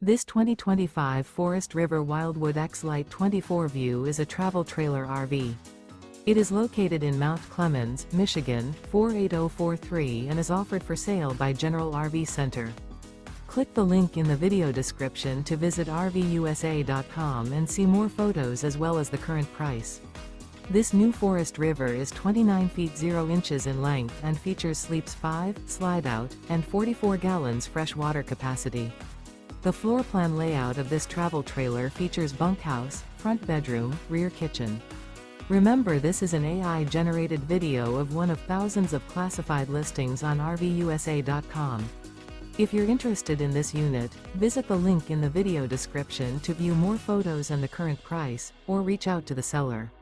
This 2025 Forest River Wildwood X-Lite 24-view is a travel trailer RV. It is located in Mount Clemens, Michigan, 48043 and is offered for sale by General RV Center. Click the link in the video description to visit RVUSA.com and see more photos as well as the current price. This new Forest River is 29 feet 0 inches in length and features sleeps 5, Slideout, and 44 gallons fresh water capacity. The floor plan layout of this travel trailer features bunkhouse, front bedroom, rear kitchen. Remember, this is an AI-generated video of one of thousands of classified listings on RVUSA.com. If you're interested in this unit, visit the link in the video description to view more photos and the current price, or reach out to the seller.